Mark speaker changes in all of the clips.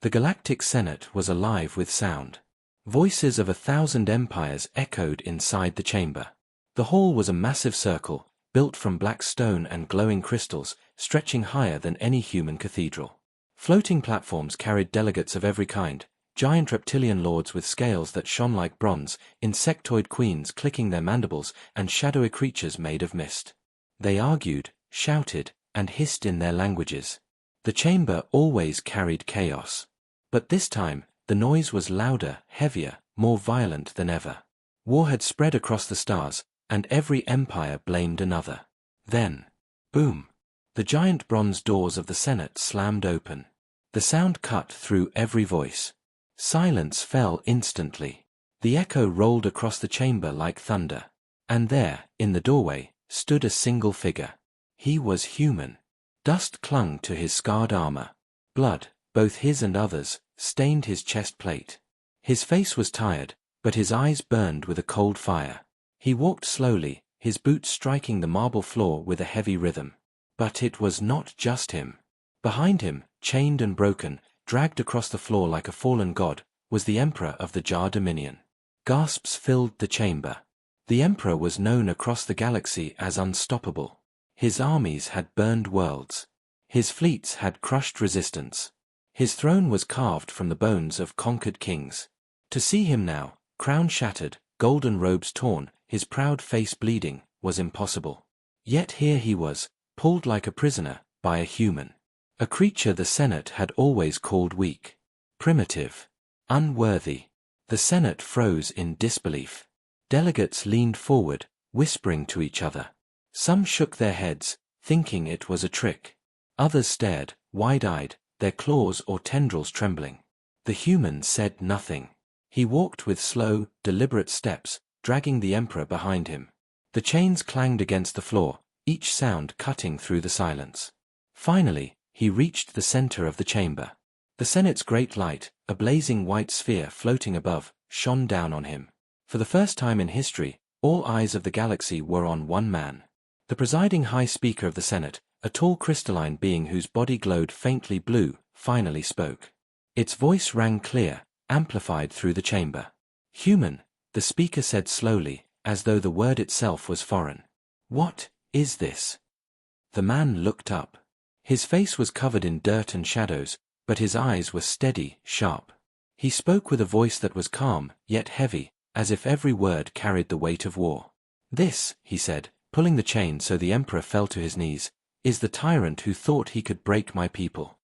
Speaker 1: The Galactic Senate was alive with sound. Voices of 1,000 empires echoed inside the chamber. The hall was a massive circle, built from black stone and glowing crystals, stretching higher than any human cathedral. Floating platforms carried delegates of every kind, giant reptilian lords with scales that shone like bronze, insectoid queens clicking their mandibles, and shadowy creatures made of mist. They argued, shouted, and hissed in their languages. The chamber always carried chaos. But this time, the noise was louder, heavier, more violent than ever. War had spread across the stars, and every empire blamed another. Then, boom! The giant bronze doors of the Senate slammed open. The sound cut through every voice. Silence fell instantly. The echo rolled across the chamber like thunder. And there, in the doorway, stood a single figure. He was human. Dust clung to his scarred armor. Blood, both his and others, stained his chest plate. His face was tired, but his eyes burned with a cold fire. He walked slowly, his boots striking the marble floor with a heavy rhythm. But it was not just him. Behind him, chained and broken, dragged across the floor like a fallen god, was the Emperor of the Jar Dominion. Gasps filled the chamber. The Emperor was known across the galaxy as unstoppable. His armies had burned worlds. His fleets had crushed resistance. His throne was carved from the bones of conquered kings. To see him now, crown shattered, golden robes torn, his proud face bleeding, was impossible. Yet here he was, pulled like a prisoner, by a human. A creature the Senate had always called weak, primitive, unworthy. The Senate froze in disbelief. Delegates leaned forward, whispering to each other. Some shook their heads, thinking it was a trick. Others stared, wide-eyed, their claws or tendrils trembling. The human said nothing. He walked with slow, deliberate steps, dragging the Emperor behind him. The chains clanged against the floor, each sound cutting through the silence. Finally, he reached the center of the chamber. The Senate's great light, a blazing white sphere floating above, shone down on him. For the first time in history, all eyes of the galaxy were on one man. The presiding High Speaker of the Senate, a tall crystalline being whose body glowed faintly blue, finally spoke. Its voice rang clear, amplified through the chamber. Human, the speaker said slowly, as though the word itself was foreign. What is this? The man looked up. His face was covered in dirt and shadows, but his eyes were steady, sharp. He spoke with a voice that was calm, yet heavy, as if every word carried the weight of war. This, he said, pulling the chain so the Emperor fell to his knees, is the tyrant who thought he could break my people.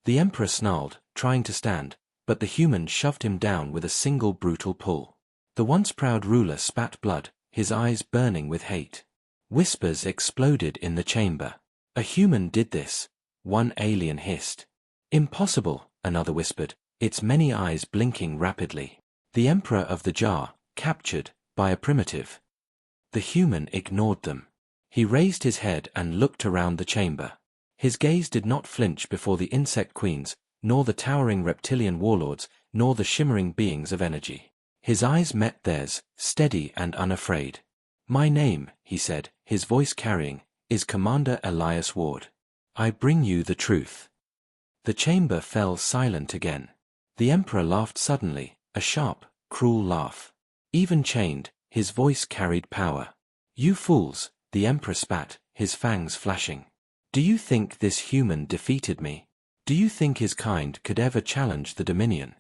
Speaker 1: The Emperor snarled, trying to stand, but the human shoved him down with a single brutal pull. The once proud ruler spat blood, his eyes burning with hate. Whispers exploded in the chamber. A human did this, one alien hissed. Impossible, another whispered, its many eyes blinking rapidly. The Emperor of the Jar, captured by a primitive. The human ignored them. He raised his head and looked around the chamber. His gaze did not flinch before the insect queens, nor the towering reptilian warlords, nor the shimmering beings of energy. His eyes met theirs, steady and unafraid. My name, he said, his voice carrying, is Commander Elias Ward. I bring you the truth. The chamber fell silent again. The Emperor laughed suddenly, a sharp, cruel laugh. Even chained, his voice carried power. You fools, the Emperor spat, his fangs flashing. Do you think this human defeated me? Do you think his kind could ever challenge the Dominion?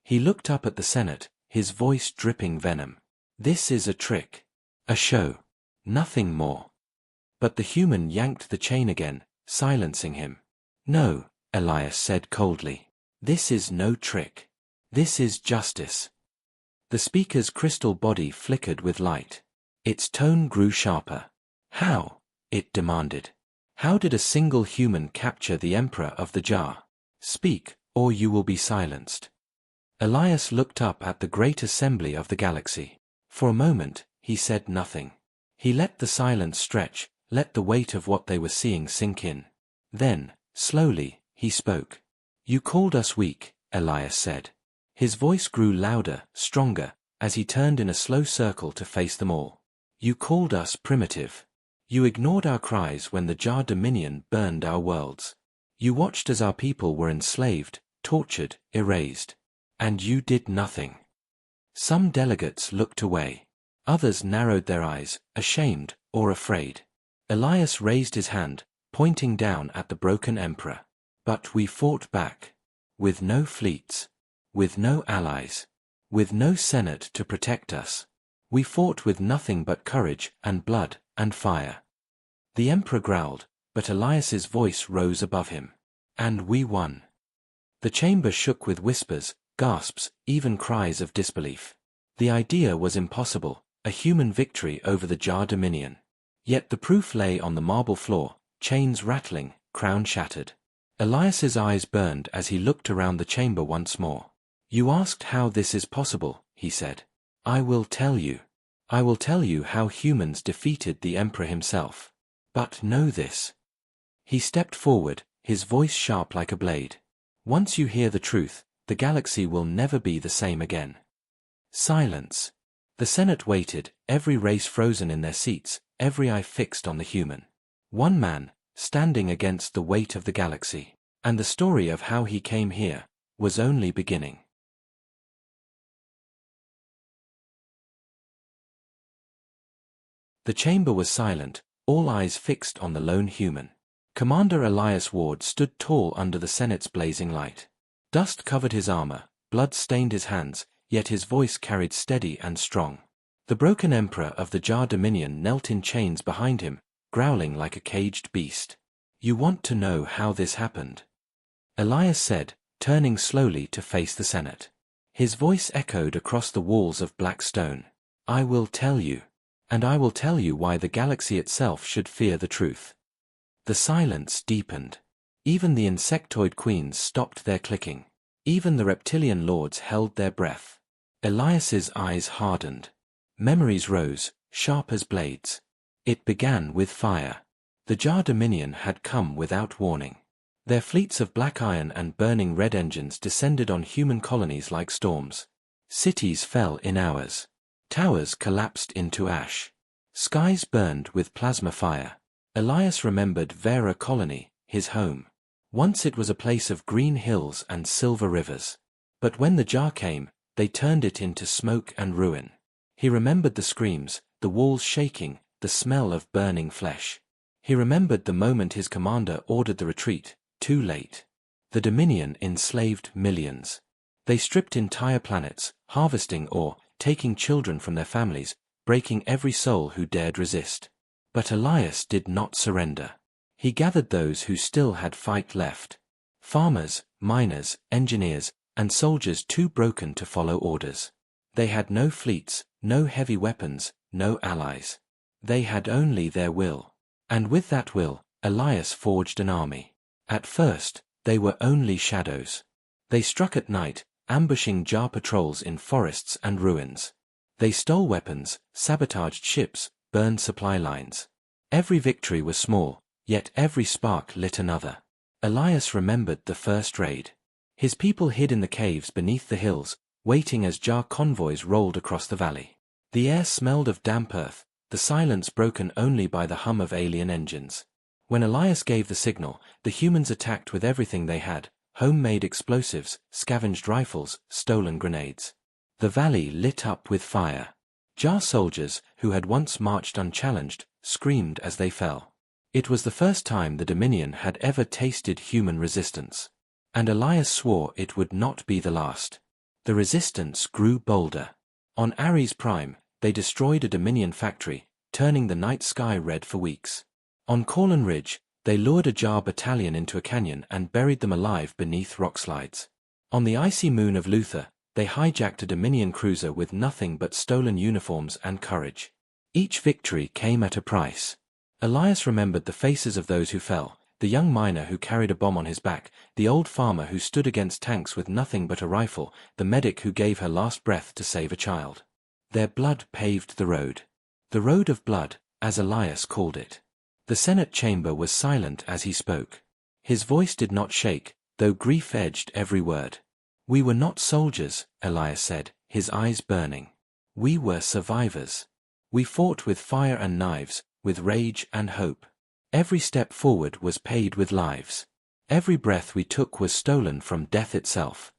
Speaker 1: He looked up at the Senate, his voice dripping venom. This is a trick. A show. Nothing more. But the human yanked the chain again, silencing him. No, Elias said coldly. This is no trick. This is justice. The speaker's crystal body flickered with light. Its tone grew sharper. How? It demanded. How did a single human capture the Emperor of the Jar? Speak, or you will be silenced. Elias looked up at the great assembly of the galaxy. For a moment, he said nothing. He let the silence stretch, let the weight of what they were seeing sink in. Then, slowly, he spoke. You called us weak, Elias said. His voice grew louder, stronger, as he turned in a slow circle to face them all. You called us primitive. You ignored our cries when the Jar Dominion burned our worlds. You watched as our people were enslaved, tortured, erased. And you did nothing. Some delegates looked away. Others narrowed their eyes, ashamed or afraid. Elias raised his hand, pointing down at the broken emperor. But we fought back. With no fleets. With no allies. With no senate to protect us. We fought with nothing but courage and blood and fire. The emperor growled, but Elias's voice rose above him. And we won. The chamber shook with whispers, gasps, even cries of disbelief. The idea was impossible, a human victory over the Jar Dominion. Yet the proof lay on the marble floor, chains rattling, crown shattered. Elias's eyes burned as he looked around the chamber once more. You asked how this is possible, he said. I will tell you. I will tell you how humans defeated the emperor himself. But know this. He stepped forward, his voice sharp like a blade. Once you hear the truth, the galaxy will never be the same again. Silence. The Senate waited, every race frozen in their seats, every eye fixed on the human. One man, standing against the weight of the galaxy. And the story of how he came here was only beginning. The chamber was silent, all eyes fixed on the lone human. Commander Elias Ward stood tall under the Senate's blazing light. Dust covered his armor, blood stained his hands, yet his voice carried steady and strong. The broken emperor of the Jar Dominion knelt in chains behind him, growling like a caged beast. You want to know how this happened? Elias said, turning slowly to face the Senate. His voice echoed across the walls of black stone. I will tell you. And I will tell you why the galaxy itself should fear the truth. The silence deepened. Even the insectoid queens stopped their clicking. Even the reptilian lords held their breath. Elias's eyes hardened. Memories rose, sharp as blades. It began with fire. The Jar Dominion had come without warning. Their fleets of black iron and burning red engines descended on human colonies like storms. Cities fell in hours. Towers collapsed into ash. Skies burned with plasma fire. Elias remembered Vera Colony, his home. Once it was a place of green hills and silver rivers. But when the Jar came, they turned it into smoke and ruin. He remembered the screams, the walls shaking, the smell of burning flesh. He remembered the moment his commander ordered the retreat, too late. The Dominion enslaved millions. They stripped entire planets, harvesting ore, taking children from their families, breaking every soul who dared resist. But Elias did not surrender. He gathered those who still had fight left. Farmers, miners, engineers, and soldiers too broken to follow orders. They had no fleets, no heavy weapons, no allies. They had only their will. And with that will, Elias forged an army. At first, they were only shadows. They struck at night, ambushing Jar patrols in forests and ruins. They stole weapons, sabotaged ships, burned supply lines. Every victory was small, yet every spark lit another. Elias remembered the first raid. His people hid in the caves beneath the hills, waiting as Jar convoys rolled across the valley. The air smelled of damp earth, the silence broken only by the hum of alien engines. When Elias gave the signal, the humans attacked with everything they had. Homemade explosives, scavenged rifles, stolen grenades. The valley lit up with fire. Jar soldiers, who had once marched unchallenged, screamed as they fell. It was the first time the Dominion had ever tasted human resistance. And Elias swore it would not be the last. The resistance grew bolder. On Ares Prime, they destroyed a Dominion factory, turning the night sky red for weeks. On Corlin Ridge, they lured a Jar battalion into a canyon and buried them alive beneath rockslides. On the icy moon of Luther, they hijacked a Dominion cruiser with nothing but stolen uniforms and courage. Each victory came at a price. Elias remembered the faces of those who fell, the young miner who carried a bomb on his back, the old farmer who stood against tanks with nothing but a rifle, the medic who gave her last breath to save a child. Their blood paved the road. The road of blood, as Elias called it. The Senate chamber was silent as he spoke. His voice did not shake, though grief edged every word. We were not soldiers, Elias said, his eyes burning. We were survivors. We fought with fire and knives, with rage and hope. Every step forward was paid with lives. Every breath we took was stolen from death itself.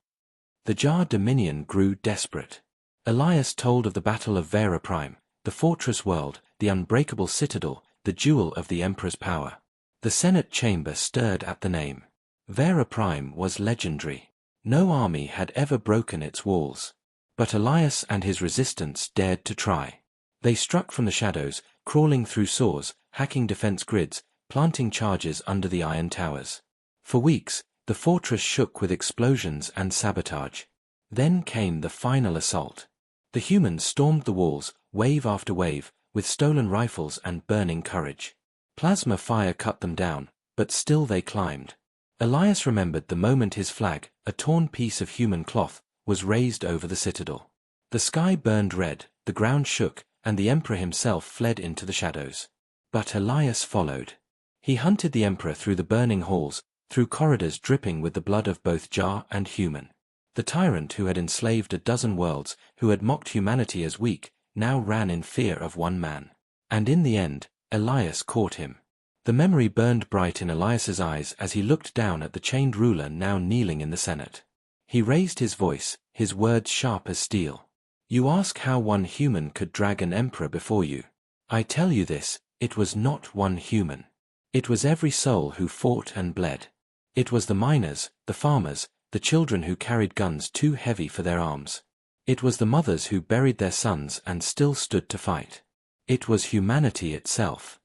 Speaker 1: The Jar Dominion grew desperate. Elias told of the Battle of Vera Prime, the fortress world, the unbreakable citadel, the jewel of the Emperor's power. The Senate chamber stirred at the name. Vera Prime was legendary. No army had ever broken its walls. But Elias and his resistance dared to try. They struck from the shadows, crawling through saws, hacking defense grids, planting charges under the iron towers. For weeks, the fortress shook with explosions and sabotage. Then came the final assault. The humans stormed the walls, wave after wave, with stolen rifles and burning courage. Plasma fire cut them down, but still they climbed. Elias remembered the moment his flag, a torn piece of human cloth, was raised over the citadel. The sky burned red, the ground shook, and the Emperor himself fled into the shadows. But Elias followed. He hunted the Emperor through the burning halls, through corridors dripping with the blood of both Jar and human. The tyrant who had enslaved a dozen worlds, who had mocked humanity as weak, now ran in fear of one man. And in the end, Elias caught him. The memory burned bright in Elias's eyes as he looked down at the chained ruler now kneeling in the Senate. He raised his voice, his words sharp as steel. You ask how one human could drag an emperor before you. I tell you this, it was not one human. It was every soul who fought and bled. It was the miners, the farmers, the children who carried guns too heavy for their arms. It was the mothers who buried their sons and still stood to fight. It was humanity itself.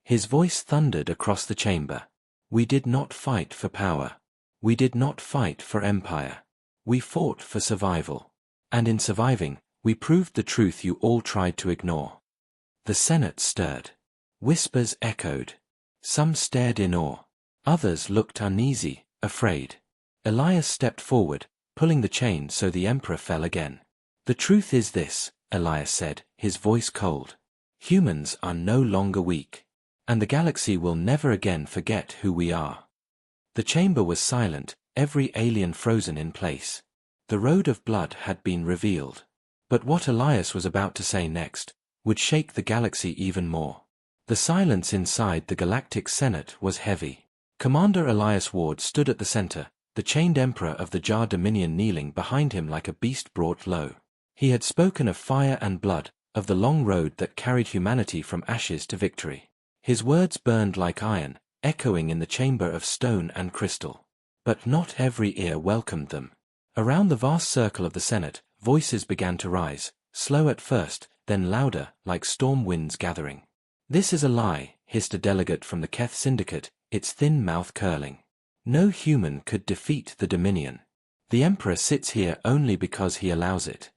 Speaker 1: His voice thundered across the chamber. We did not fight for power. We did not fight for empire. We fought for survival. And in surviving, we proved the truth you all tried to ignore. The Senate stirred. Whispers echoed. Some stared in awe. Others looked uneasy, afraid. Elias stepped forward, pulling the chain so the Emperor fell again. The truth is this, Elias said, his voice cold. Humans are no longer weak. And the galaxy will never again forget who we are. The chamber was silent, every alien frozen in place. The road of blood had been revealed. But what Elias was about to say next would shake the galaxy even more. The silence inside the Galactic Senate was heavy. Commander Elias Ward stood at the center, the chained Emperor of the Jar Dominion kneeling behind him like a beast brought low. He had spoken of fire and blood, of the long road that carried humanity from ashes to victory. His words burned like iron, echoing in the chamber of stone and crystal. But not every ear welcomed them. Around the vast circle of the Senate, voices began to rise, slow at first, then louder, like storm winds gathering. This is a lie, hissed a delegate from the Keth Syndicate, its thin mouth curling. No human could defeat the Dominion. The Emperor sits here only because he allows it.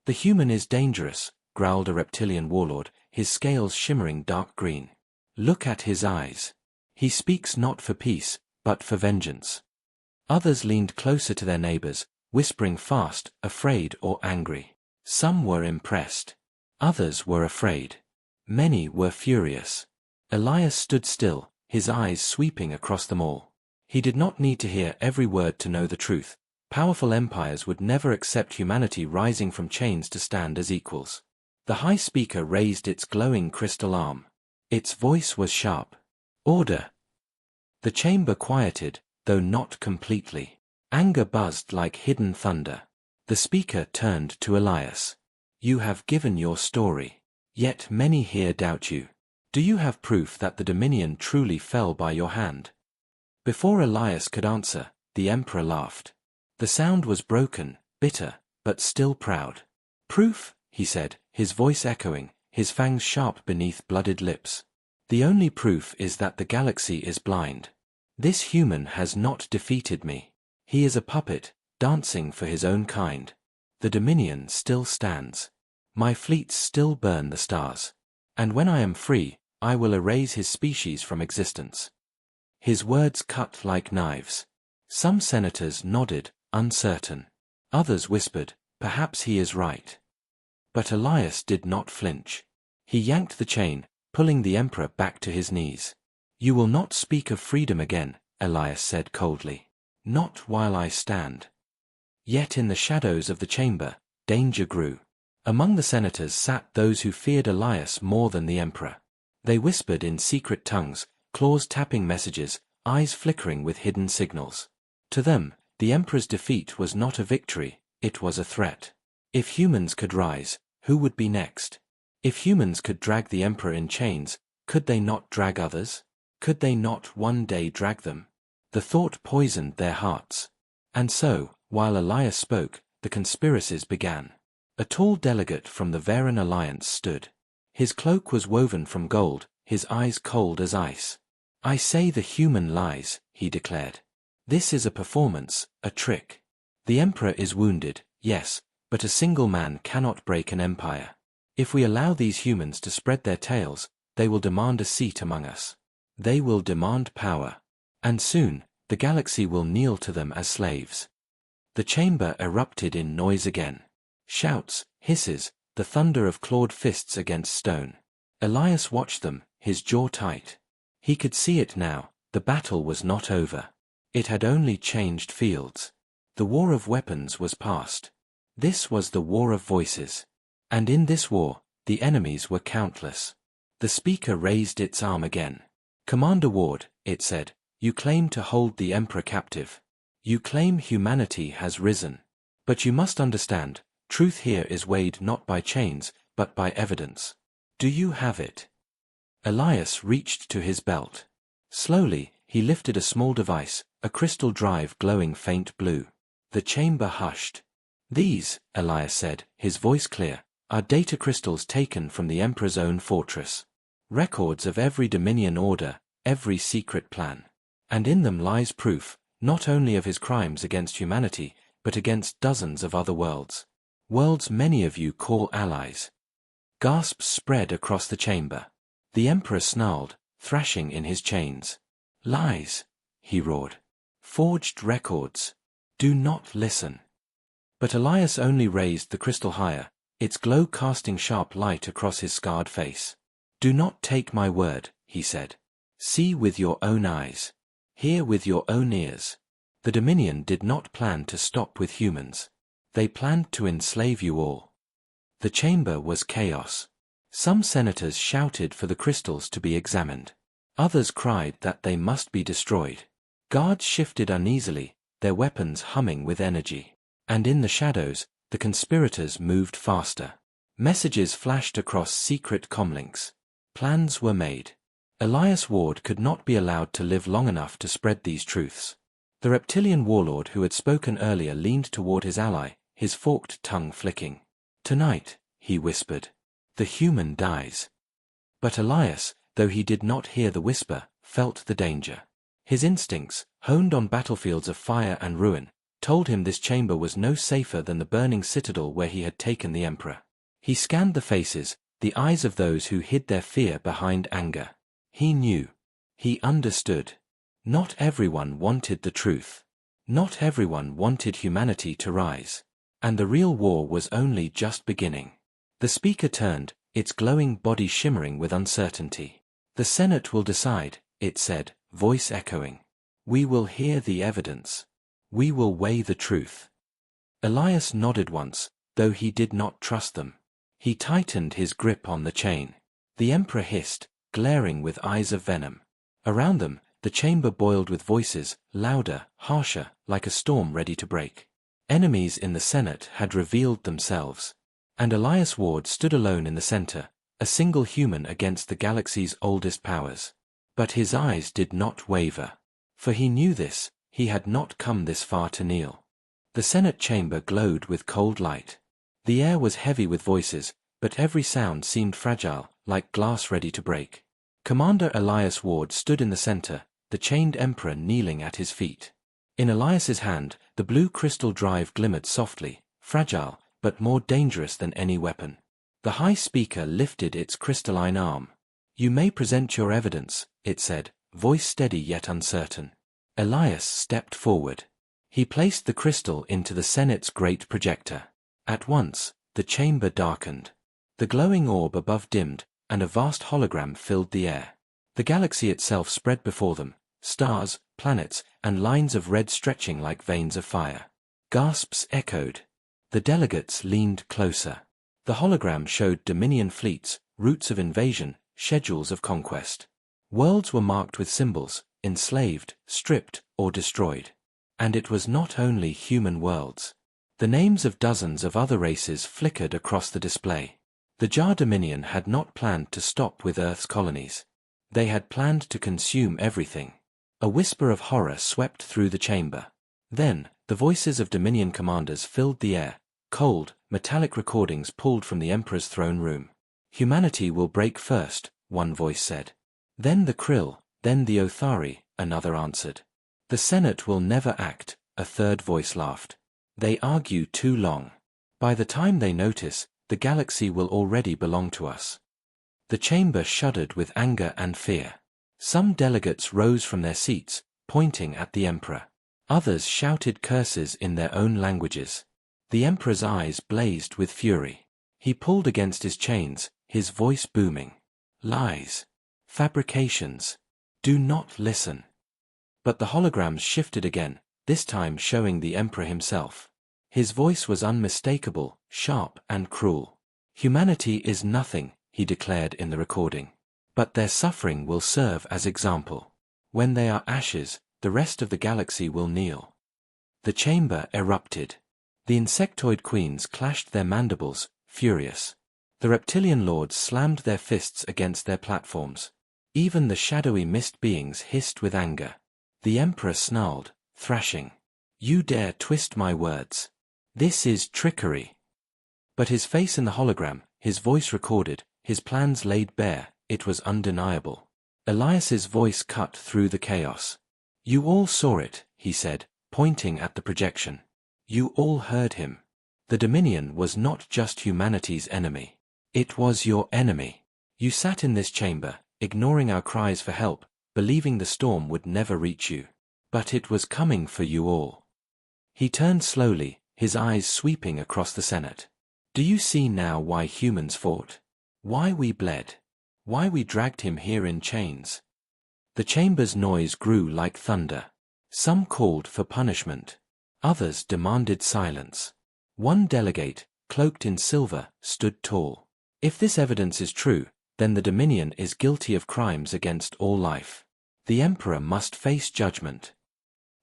Speaker 1: The human is dangerous, growled a reptilian warlord, his scales shimmering dark green. Look at his eyes. He speaks not for peace, but for vengeance. Others leaned closer to their neighbors, whispering fast, afraid or angry. Some were impressed. Others were afraid. Many were furious. Elias stood still, his eyes sweeping across them all. He did not need to hear every word to know the truth. Powerful empires would never accept humanity rising from chains to stand as equals. The High Speaker raised its glowing crystal arm. Its voice was sharp. Order. The chamber quieted, though not completely. Anger buzzed like hidden thunder. The speaker turned to Elias. You have given your story. Yet many here doubt you. Do you have proof that the Dominion truly fell by your hand? Before Elias could answer, the Emperor laughed. The sound was broken, bitter, but still proud. Proof, he said, his voice echoing, his fangs sharp beneath blooded lips. The only proof is that the galaxy is blind. This human has not defeated me. He is a puppet, dancing for his own kind. The Dominion still stands. My fleets still burn the stars. And when I am free, I will erase his species from existence. His words cut like knives. Some senators nodded, uncertain. Others whispered, perhaps he is right. But Elias did not flinch. He yanked the chain, pulling the Emperor back to his knees. You will not speak of freedom again, Elias said coldly. Not while I stand. Yet in the shadows of the chamber, danger grew. Among the senators sat those who feared Elias more than the Emperor. They whispered in secret tongues, claws tapping messages, eyes flickering with hidden signals. To them, the Emperor's defeat was not a victory, it was a threat. If humans could rise, who would be next? If humans could drag the Emperor in chains, could they not drag others? Could they not one day drag them? The thought poisoned their hearts. And so, while Elias spoke, the conspiracies began. A tall delegate from the Varen Alliance stood. His cloak was woven from gold, his eyes cold as ice. "I say the human lies," he declared. "This is a performance, a trick. The Emperor is wounded, yes, but a single man cannot break an empire. If we allow these humans to spread their tales, they will demand a seat among us. They will demand power. And soon, the galaxy will kneel to them as slaves." The chamber erupted in noise again. Shouts, hisses, the thunder of clawed fists against stone. Elias watched them, his jaw tight. He could see it now, the battle was not over. It had only changed fields. The war of weapons was past. This was the war of voices. And in this war, the enemies were countless. The speaker raised its arm again. "Commander Ward," it said, "you claim to hold the Emperor captive. You claim humanity has risen. But you must understand, truth here is weighed not by chains, but by evidence. Do you have it?" Elias reached to his belt. Slowly, he lifted a small device, a crystal drive glowing faint blue. The chamber hushed. "These," Elias said, his voice clear, "are data crystals taken from the Emperor's own fortress. Records of every Dominion order, every secret plan. And in them lies proof, not only of his crimes against humanity, but against dozens of other worlds. Worlds many of you call allies." Gasps spread across the chamber. The Emperor snarled, thrashing in his chains. "Lies," he roared. "Forged records. Do not listen." But Elias only raised the crystal higher, its glow casting sharp light across his scarred face. "Do not take my word," he said. "See with your own eyes. Hear with your own ears. The Dominion did not plan to stop with humans. They planned to enslave you all." The chamber was chaos. Some senators shouted for the crystals to be examined. Others cried that they must be destroyed. Guards shifted uneasily, their weapons humming with energy. And in the shadows, the conspirators moved faster. Messages flashed across secret comlinks. Plans were made. Elias Ward could not be allowed to live long enough to spread these truths. The reptilian warlord who had spoken earlier leaned toward his ally, his forked tongue flicking. "Tonight," he whispered, "the human dies." But Elias, though he did not hear the whisper, felt the danger. His instincts, honed on battlefields of fire and ruin, told him this chamber was no safer than the burning citadel where he had taken the Emperor. He scanned the faces, the eyes of those who hid their fear behind anger. He knew. He understood. Not everyone wanted the truth. Not everyone wanted humanity to rise. And the real war was only just beginning. The speaker turned, its glowing body shimmering with uncertainty. "The Senate will decide," it said, voice echoing. "We will hear the evidence. We will weigh the truth." Elias nodded once, though he did not trust them. He tightened his grip on the chain. The Emperor hissed, glaring with eyes of venom. Around them, the chamber boiled with voices, louder, harsher, like a storm ready to break. Enemies in the Senate had revealed themselves. And Elias Ward stood alone in the center, a single human against the galaxy's oldest powers. But his eyes did not waver. For he knew this, he had not come this far to kneel. The Senate chamber glowed with cold light. The air was heavy with voices, but every sound seemed fragile, like glass ready to break. Commander Elias Ward stood in the center, the chained Emperor kneeling at his feet. In Elias's hand, the blue crystal drive glimmered softly, fragile, but more dangerous than any weapon. The High Speaker lifted its crystalline arm. "You may present your evidence," it said, voice steady yet uncertain. Elias stepped forward. He placed the crystal into the Senate's great projector. At once, the chamber darkened. The glowing orb above dimmed, and a vast hologram filled the air. The galaxy itself spread before them, stars, planets, and lines of red stretching like veins of fire. Gasps echoed. The delegates leaned closer. The hologram showed Dominion fleets, routes of invasion, schedules of conquest. Worlds were marked with symbols, enslaved, stripped, or destroyed. And it was not only human worlds. The names of dozens of other races flickered across the display. The Jar Dominion had not planned to stop with Earth's colonies. They had planned to consume everything. A whisper of horror swept through the chamber. Then, the voices of Dominion commanders filled the air, cold, metallic recordings pulled from the Emperor's throne room. Humanity will break first, one voice said. Then the Krill, then the Othari, another answered. The Senate will never act, a third voice laughed. They argue too long. By the time they notice, the galaxy will already belong to us. The chamber shuddered with anger and fear. Some delegates rose from their seats, pointing at the Emperor. Others shouted curses in their own languages. The Emperor's eyes blazed with fury. He pulled against his chains, his voice booming. Lies. Fabrications. Do not listen. But the holograms shifted again, this time showing the Emperor himself. His voice was unmistakable, sharp and cruel. Humanity is nothing, he declared in the recording. But their suffering will serve as example. When they are ashes, the rest of the galaxy will kneel. The chamber erupted. The insectoid queens clashed their mandibles, furious. The reptilian lords slammed their fists against their platforms. Even the shadowy mist beings hissed with anger. The Emperor snarled, thrashing. You dare twist my words. This is trickery. But his face in the hologram, his voice recorded, his plans laid bare, it was undeniable. Elias's voice cut through the chaos. You all saw it, he said, pointing at the projection. You all heard him. The Dominion was not just humanity's enemy. It was your enemy. You sat in this chamber, ignoring our cries for help, believing the storm would never reach you. But it was coming for you all. He turned slowly, his eyes sweeping across the Senate. Do you see now why humans fought? Why we bled? Why we dragged him here in chains? The chamber's noise grew like thunder. Some called for punishment. Others demanded silence. One delegate, cloaked in silver, stood tall. If this evidence is true, then the Dominion is guilty of crimes against all life. The Emperor must face judgment.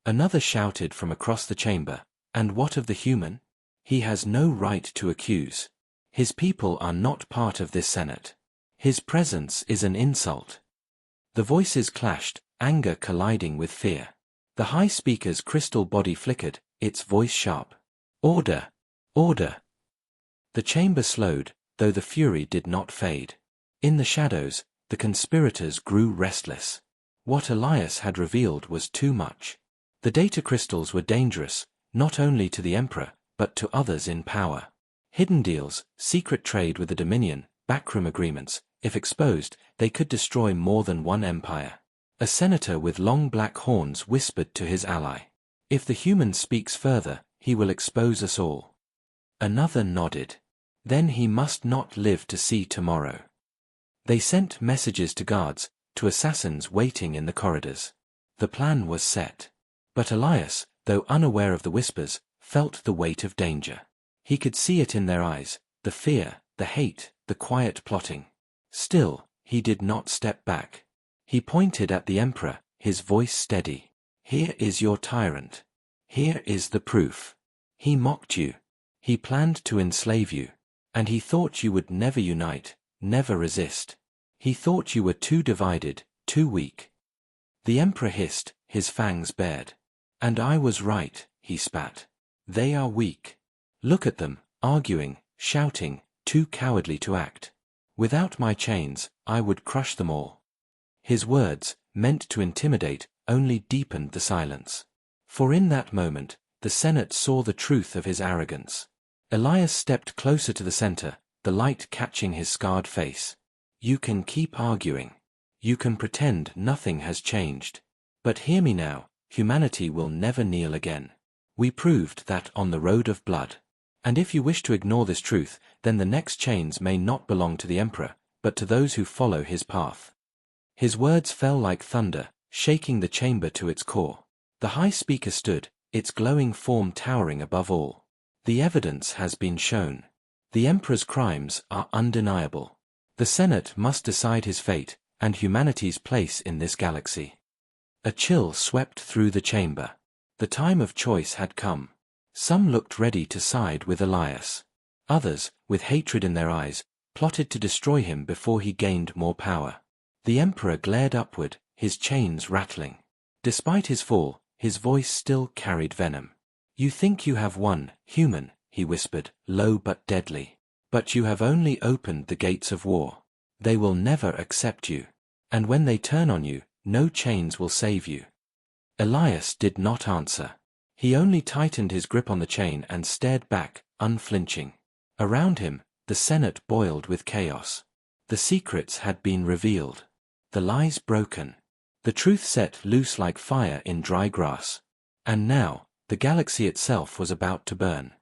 Speaker 1: Another shouted from across the chamber, and what of the human? He has no right to accuse. His people are not part of this Senate. His presence is an insult. The voices clashed, anger colliding with fear. The High Speaker's crystal body flickered, its voice sharp. Order! Order! The chamber slowed, though the fury did not fade. In the shadows, the conspirators grew restless. What Elias had revealed was too much. The data crystals were dangerous, not only to the Emperor, but to others in power. Hidden deals, secret trade with the Dominion, backroom agreements, if exposed, they could destroy more than one empire. A senator with long black horns whispered to his ally. If the human speaks further, he will expose us all. Another nodded. Then he must not live to see tomorrow. They sent messages to guards, to assassins waiting in the corridors. The plan was set. But Elias, though unaware of the whispers, felt the weight of danger. He could see it in their eyes, the fear, the hate, the quiet plotting. Still, he did not step back. He pointed at the Emperor, his voice steady. Here is your tyrant. Here is the proof. He mocked you. He planned to enslave you. And he thought you would never unite, never resist. He thought you were too divided, too weak. The Emperor hissed, his fangs bared. And I was right, he spat. They are weak. Look at them, arguing, shouting, too cowardly to act. Without my chains, I would crush them all. His words, meant to intimidate, only deepened the silence. For in that moment, the Senate saw the truth of his arrogance. Elias stepped closer to the center, the light catching his scarred face. You can keep arguing. You can pretend nothing has changed. But hear me now, humanity will never kneel again. We proved that on the road of blood. And if you wish to ignore this truth, then the next chains may not belong to the Emperor, but to those who follow his path. His words fell like thunder, shaking the chamber to its core. The High Speaker stood, its glowing form towering above all. The evidence has been shown. The Emperor's crimes are undeniable. The Senate must decide his fate, and humanity's place in this galaxy. A chill swept through the chamber. The time of choice had come. Some looked ready to side with Elias. Others, with hatred in their eyes, plotted to destroy him before he gained more power. The emperor glared upward, his chains rattling. Despite his fall, his voice still carried venom. "You think you have won, human," he whispered, low but deadly. "But you have only opened the gates of war. They will never accept you. And when they turn on you, no chains will save you." Elias did not answer. He only tightened his grip on the chain and stared back, unflinching. Around him, the Senate boiled with chaos. The secrets had been revealed. The lies broken. The truth set loose like fire in dry grass. And now, the galaxy itself was about to burn.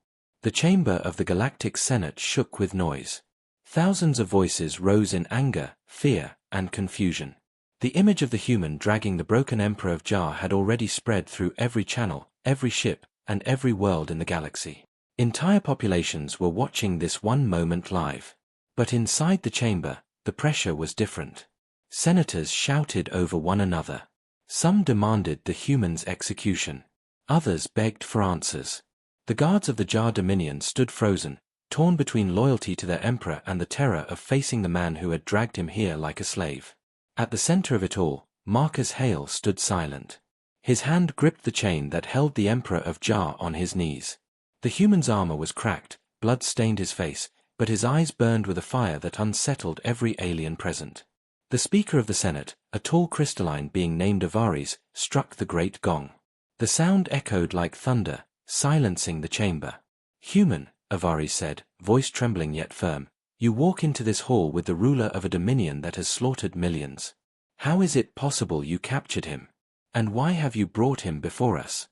Speaker 1: The chamber of the Galactic Senate shook with noise. Thousands of voices rose in anger, fear, and confusion. The image of the human dragging the broken Emperor of Jar had already spread through every channel, every ship, and every world in the galaxy. Entire populations were watching this one moment live. But inside the chamber, the pressure was different. Senators shouted over one another. Some demanded the human's execution. Others begged for answers. The guards of the Jar Dominion stood frozen, torn between loyalty to their emperor and the terror of facing the man who had dragged him here like a slave. At the center of it all, Marcus Hale stood silent. His hand gripped the chain that held the Emperor of Jar on his knees. The human's armor was cracked, blood stained his face, but his eyes burned with a fire that unsettled every alien present. The Speaker of the Senate, a tall crystalline being named Avaris, struck the great gong. The sound echoed like thunder, silencing the chamber. "Human," Avaris said, voice trembling yet firm, "you walk into this hall with the ruler of a dominion that has slaughtered millions. How is it possible you captured him? And why have you brought him before us?"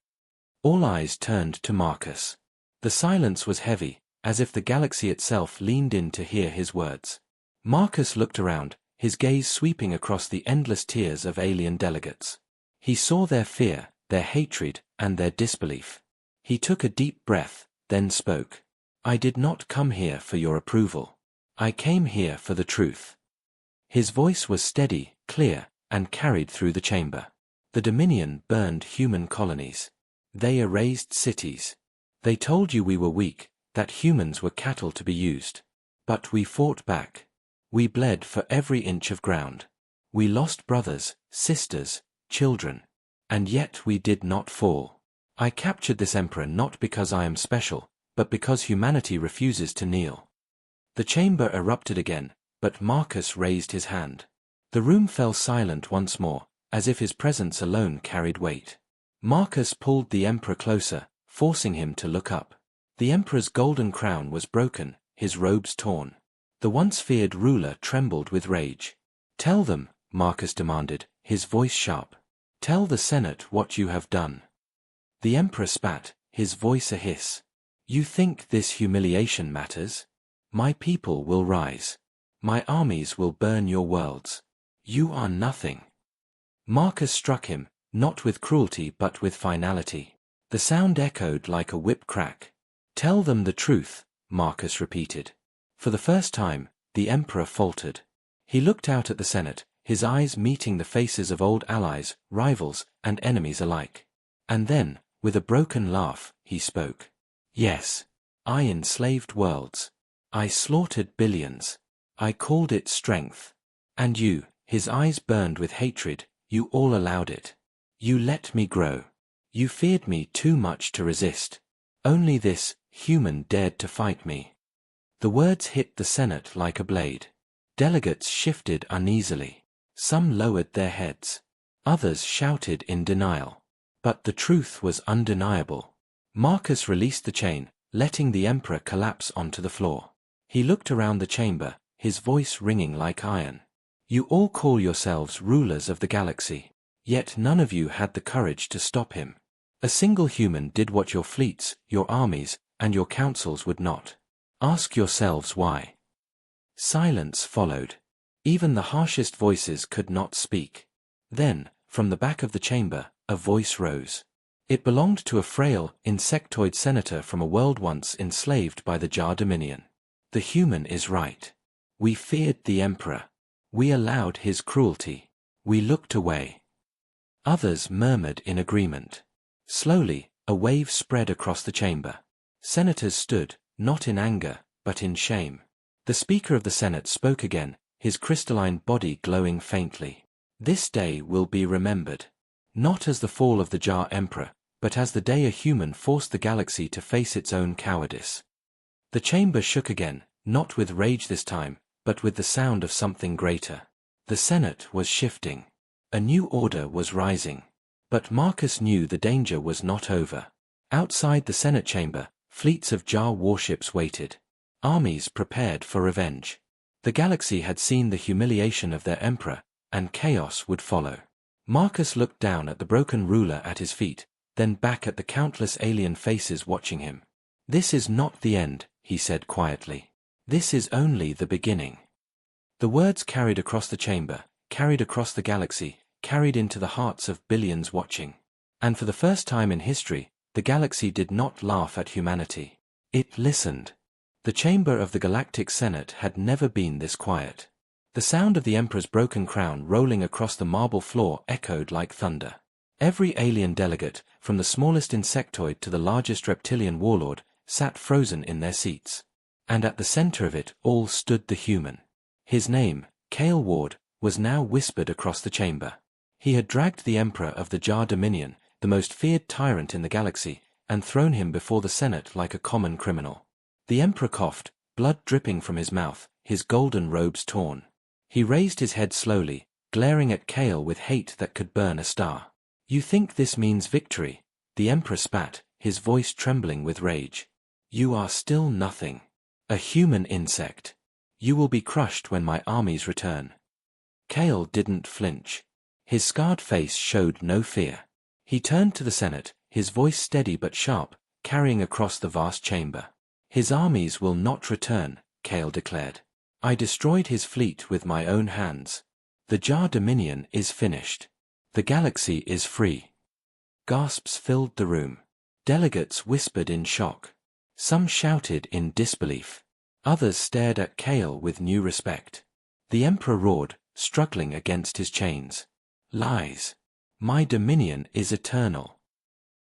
Speaker 1: All eyes turned to Marcus. The silence was heavy, as if the galaxy itself leaned in to hear his words. Marcus looked around, his gaze sweeping across the endless tiers of alien delegates. He saw their fear, their hatred, and their disbelief. He took a deep breath, then spoke. "I did not come here for your approval. I came here for the truth." His voice was steady, clear, and carried through the chamber. The Dominion burned human colonies. They erased cities. They told you we were weak, that humans were cattle to be used. But we fought back. We bled for every inch of ground. We lost brothers, sisters, children. And yet we did not fall. I captured this emperor not because I am special, but because humanity refuses to kneel. The chamber erupted again, but Marcus raised his hand. The room fell silent once more, as if his presence alone carried weight. Marcus pulled the emperor closer, forcing him to look up. The emperor's golden crown was broken, his robes torn. The once feared ruler trembled with rage. "Tell them," Marcus demanded, his voice sharp. "Tell the Senate what you have done." The emperor spat, his voice a hiss. "You think this humiliation matters? My people will rise. My armies will burn your worlds. You are nothing." Marcus struck him, not with cruelty but with finality. The sound echoed like a whip crack. "Tell them the truth," Marcus repeated. For the first time, the emperor faltered. He looked out at the Senate, his eyes meeting the faces of old allies, rivals, and enemies alike. And then, with a broken laugh, he spoke. "Yes, I enslaved worlds. I slaughtered billions. I called it strength. And you," his eyes burned with hatred, "you all allowed it. You let me grow. You feared me too much to resist. Only this human dared to fight me." The words hit the Senate like a blade. Delegates shifted uneasily. Some lowered their heads. Others shouted in denial. But the truth was undeniable. Marcus released the chain, letting the emperor collapse onto the floor. He looked around the chamber, his voice ringing like iron. "You all call yourselves rulers of the galaxy. Yet none of you had the courage to stop him. A single human did what your fleets, your armies, and your councils would not. Ask yourselves why." Silence followed. Even the harshest voices could not speak. Then, from the back of the chamber, a voice rose. It belonged to a frail, insectoid senator from a world once enslaved by the Jar Dominion. "The human is right. We feared the emperor. We allowed his cruelty. We looked away. Others murmured in agreement. Slowly, a wave spread across the chamber. Senators stood, not in anger, but in shame. The Speaker of the Senate spoke again, his crystalline body glowing faintly. This day will be remembered. Not as the fall of the Jar Emperor, but as the day a human forced the galaxy to face its own cowardice. The chamber shook again, not with rage this time, but with the sound of something greater. The Senate was shifting. A new order was rising. But Marcus knew the danger was not over. Outside the Senate chamber, fleets of Jar warships waited. Armies prepared for revenge. The galaxy had seen the humiliation of their emperor, and chaos would follow. Marcus looked down at the broken ruler at his feet, then back at the countless alien faces watching him. "This is not the end," he said quietly. "This is only the beginning." The words carried across the chamber, carried across the galaxy, carried into the hearts of billions watching. And for the first time in history, the galaxy did not laugh at humanity. It listened. The chamber of the Galactic Senate had never been this quiet. The sound of the Emperor's broken crown rolling across the marble floor echoed like thunder. Every alien delegate, from the smallest insectoid to the largest reptilian warlord, sat frozen in their seats. And at the center of it all stood the human. His name, Kale Ward, was now whispered across the chamber. He had dragged the Emperor of the Jar Dominion, the most feared tyrant in the galaxy, and thrown him before the Senate like a common criminal. The Emperor coughed, blood dripping from his mouth, his golden robes torn. He raised his head slowly, glaring at Kale with hate that could burn a star. "You think this means victory?" The Emperor spat, his voice trembling with rage. "You are still nothing. A human insect. You will be crushed when my armies return." Kale didn't flinch. His scarred face showed no fear. He turned to the Senate, his voice steady but sharp, carrying across the vast chamber. "His armies will not return," Kale declared. "I destroyed his fleet with my own hands. The Jar Dominion is finished. The galaxy is free." Gasps filled the room. Delegates whispered in shock. Some shouted in disbelief. Others stared at Kale with new respect. The Emperor roared, struggling against his chains. "Lies. My dominion is eternal."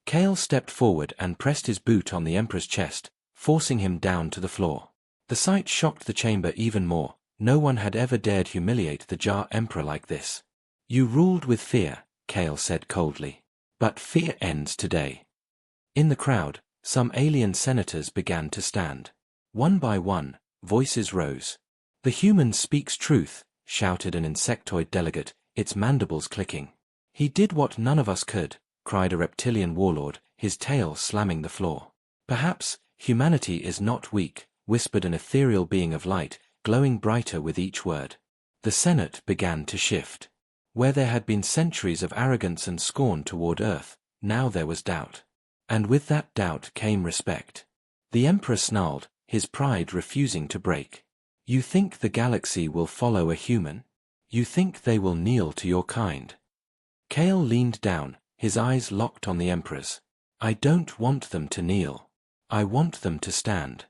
Speaker 1: Kale stepped forward and pressed his boot on the Emperor's chest, forcing him down to the floor. The sight shocked the chamber even more. No one had ever dared humiliate the Jar Emperor like this. "You ruled with fear," Kale said coldly. "But fear ends today." In the crowd, some alien senators began to stand. One by one, voices rose. "The human speaks truth," shouted an insectoid delegate, its mandibles clicking. "He did what none of us could," cried a reptilian warlord, his tail slamming the floor. "Perhaps humanity is not weak," whispered an ethereal being of light, glowing brighter with each word. The Senate began to shift. Where there had been centuries of arrogance and scorn toward Earth, now there was doubt. And with that doubt came respect. The Emperor snarled, his pride refusing to break. "You think the galaxy will follow a human? You think they will kneel to your kind?" Kale leaned down, his eyes locked on the Emperor's. "I don't want them to kneel. I want them to stand."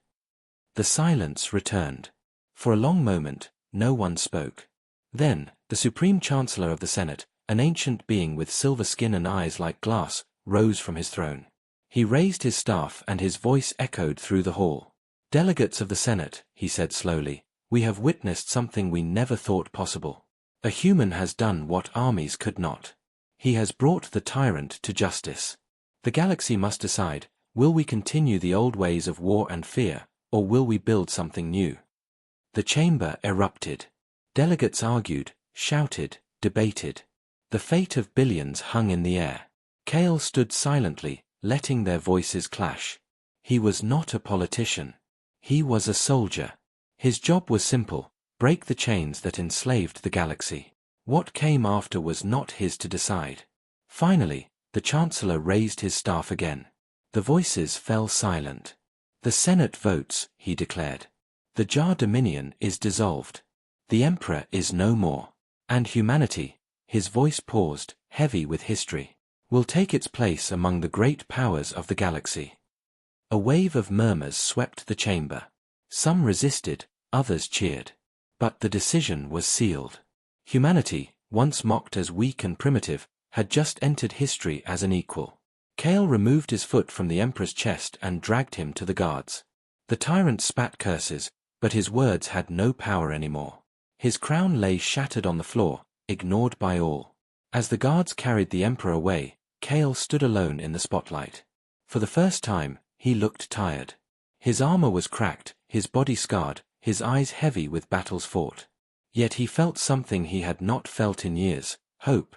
Speaker 1: The silence returned. For a long moment, no one spoke. Then, the Supreme Chancellor of the Senate, an ancient being with silver skin and eyes like glass, rose from his throne. He raised his staff and his voice echoed through the hall. "Delegates of the Senate," he said slowly, "we have witnessed something we never thought possible. A human has done what armies could not. He has brought the tyrant to justice. The galaxy must decide, will we continue the old ways of war and fear, or will we build something new?" The chamber erupted. Delegates argued, shouted, debated. The fate of billions hung in the air. Kale stood silently, letting their voices clash. He was not a politician. He was a soldier. His job was simple: break the chains that enslaved the galaxy. What came after was not his to decide. Finally, the Chancellor raised his staff again. The voices fell silent. "The Senate votes," he declared. "The Jar Dominion is dissolved. The Emperor is no more. And humanity," his voice paused, heavy with history, "will take its place among the great powers of the galaxy." A wave of murmurs swept the chamber. Some resisted, others cheered. But the decision was sealed. Humanity, once mocked as weak and primitive, had just entered history as an equal. Kale removed his foot from the emperor's chest and dragged him to the guards. The tyrant spat curses, but his words had no power anymore. His crown lay shattered on the floor, ignored by all. As the guards carried the emperor away, Kale stood alone in the spotlight. For the first time, he looked tired. His armor was cracked, his body scarred, his eyes heavy with battles fought. Yet he felt something he had not felt in years: hope.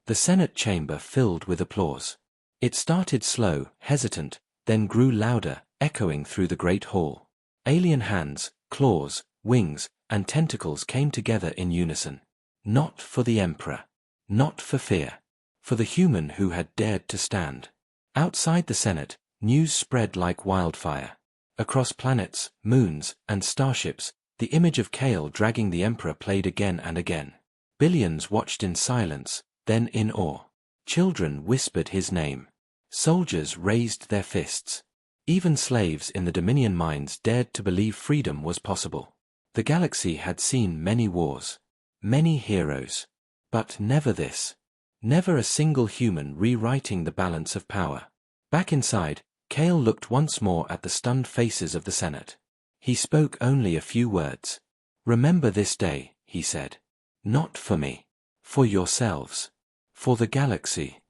Speaker 1: The Senate chamber filled with applause. It started slow, hesitant, then grew louder, echoing through the great hall. Alien hands, claws, wings, and tentacles came together in unison. Not for the emperor. Not for fear. For the human who had dared to stand. Outside the Senate, news spread like wildfire. Across planets, moons, and starships, the image of Kale dragging the emperor played again and again. Billions watched in silence, then in awe. Children whispered his name. Soldiers raised their fists. Even slaves in the Dominion mines dared to believe freedom was possible. The galaxy had seen many wars, many heroes, but never this. Never a single human rewriting the balance of power. Back inside, Kale looked once more at the stunned faces of the Senate. He spoke only a few words. "Remember this day," he said. "Not for me. For yourselves. For the galaxy."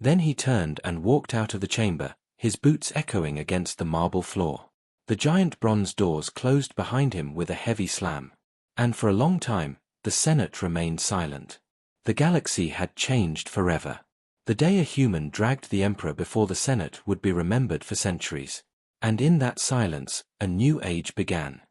Speaker 1: Then he turned and walked out of the chamber, his boots echoing against the marble floor. The giant bronze doors closed behind him with a heavy slam. And for a long time, the Senate remained silent. The galaxy had changed forever. The day a human dragged the emperor before the Senate would be remembered for centuries. And in that silence, a new age began.